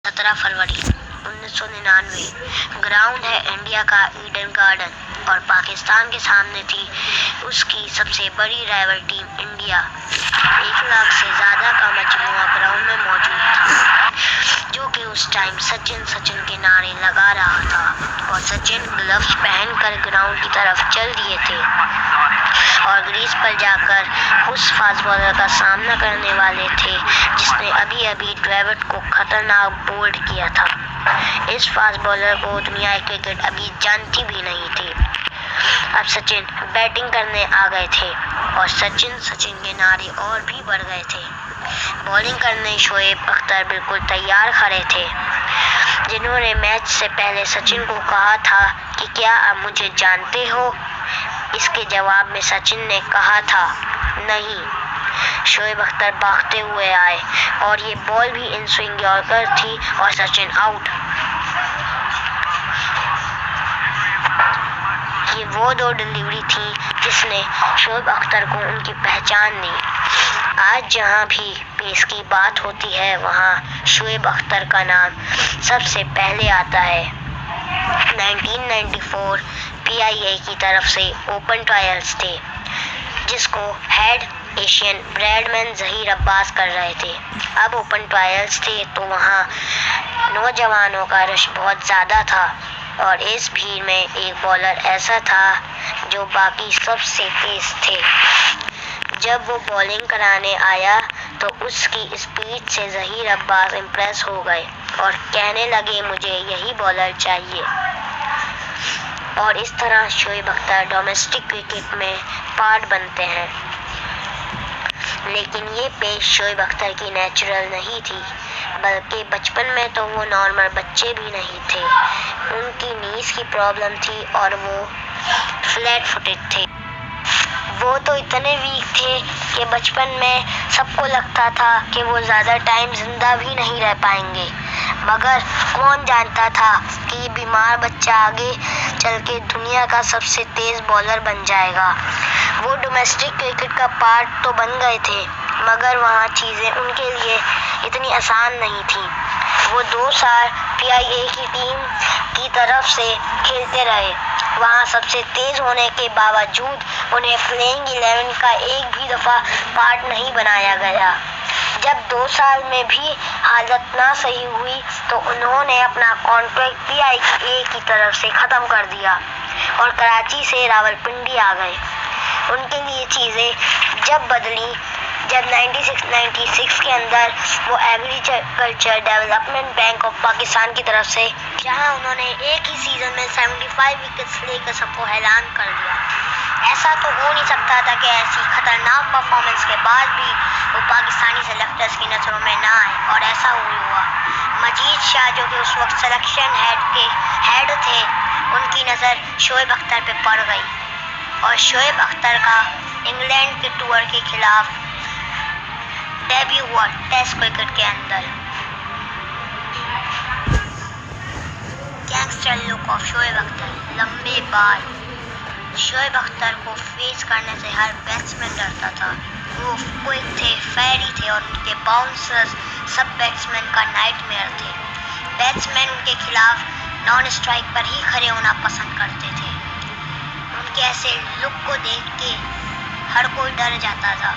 17 फरवरी 1999। Ground है India का Eden garden और पाकिस्तान के सामने थी उसकी सबसे बड़ी राइवल टीम इंडिया। 1 लाख से ज़्यादा का मजमूआ ग्राउंड में मौजूद था, जो कि उस टाइम सचिन सचिन के नारे लगा रहा था और सचिन ग्लव्स पहनकर ग्राउंड की तरफ चल दिए थे और क्रीज पर जाकर उस फास्ट बॉलर का सामना करने वाले थे जिसने अभी अभी ड्रेविड को खतरनाक बोल्ड किया था। इस फास्ट बॉलर को दुनिया की क्रिकेट अभी जानती भी नहीं थी। अब सचिन बैटिंग करने आ गए थे और सचिन सचिन के नारे और भी बढ़ गए थे। बॉलिंग करने शोएब अख्तर बिल्कुल तैयार खड़े थे, जिन्होंने मैच से पहले सचिन को कहा था कि क्या आप मुझे जानते हो। इसके जवाब में सचिन ने कहा था नहीं। शोएब अख्तर भागते हुए आए और ये बॉल भी इन स्विंग यॉर्कर थी और सचिन आउट। ये वो 2 डिलीवरी थी जिसने शोएब अख्तर को उनकी पहचान दी। आज जहाँ भी पेस की बात होती है वहाँ शोएब अख्तर का नाम सबसे पहले आता है। 1994 PIA की तरफ से ओपन ट्रायल्स थे, जिसको head Asian Bradman Zaheer Abbas कर रहे थे। अब ओपन ट्रायल्स थे तो वहाँ नौजवानों का रश बहुत ज़्यादा था और इस भीड़ में एक बॉलर ऐसा था जो बाकी सबसे तेज थे। जब वो बॉलिंग कराने आया तो उसकी स्पीड से ज़हीर अब्बास इम्प्रेस हो गए और कहने लगे मुझे यही बॉलर चाहिए। और इस तरह शोएब अख्तर डोमेस्टिक क्रिकेट में पार्ट बनते हैं। लेकिन ये पेश शोएब अख्तर की नेचुरल नहीं थी, बल्कि बचपन में तो वो नॉर्मल बच्चे भी नहीं थे। उनकी नीज की प्रॉब्लम थी और वो फ्लैट फुटेड थे। वो तो इतने वीक थे कि बचपन में सबको लगता था कि वो ज़्यादा टाइम ज़िंदा भी नहीं रह पाएंगे, मगर कौन जानता था कि ये बीमार बच्चा आगे चल के दुनिया का सबसे तेज़ बॉलर बन जाएगा। वो डोमेस्टिक क्रिकेट का पार्ट तो बन गए थे, मगर वहाँ चीज़ें उनके लिए इतनी आसान नहीं थी। वो 2 साल PIA की टीम की तरफ से खेलते रहे। वहाँ सबसे तेज़ होने के बावजूद उन्हें प्लेइंग 11 का एक भी दफ़ा पार्ट नहीं बनाया गया। जब 2 साल में भी हालत ना सही हुई तो उन्होंने अपना कॉन्ट्रैक्ट PIA की तरफ से ख़त्म कर दिया और कराची से रावलपिंडी आ गए। उनके लिए चीज़ें जब बदली, जब 96 के अंदर वो agriculture development bank of Pakistan की तरफ से, जहां उन्होंने एक ही सीज़न में 75 विकेट्स लेकर सबको हैरान कर दिया। ऐसा तो हो नहीं सकता था कि ऐसी खतरनाक परफॉर्मेंस के बाद भी वो पाकिस्तानी सेलेक्टर्स की नज़रों में ना आए, और ऐसा हुआ। मजीद शाह जो कि उस वक्त सिलेक्शन हेड थे, उनकी नज़र शोएब अख्तर पे पड़ गई और शोएब अख्तर का इंग्लैंड के टूर के खिलाफ डेब्यू हुआ टेस्ट क्रिकेट के अंदर। Gangster look of Shoaib Akhtar, लंबे बाल। शोएब अख्तर को फेस करने से हर बैट्समैन डरता था। वो क्विक थे, फेयरी थे और उनके बाउंसर्स सब बैट्समैन का नाइटमेयर थे। बैट्समैन उनके खिलाफ नॉन स्ट्राइक पर ही खड़े होना पसंद करते थे। उनके ऐसे लुक को देख के हर कोई डर जाता था।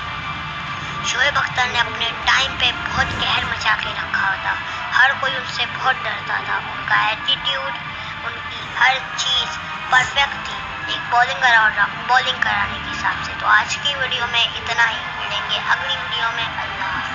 शोएब अख्तर ने अपने टाइम पे बहुत कहर मचा के रखा था। हर कोई उनसे बहुत डरता था। उनका एटीट्यूड, उनकी हर चीज़ परफेक्ट थी एक बॉलिंग कराने के हिसाब से। तो आज की वीडियो में इतना ही, मिलेंगे अगली वीडियो में। अल्लाह।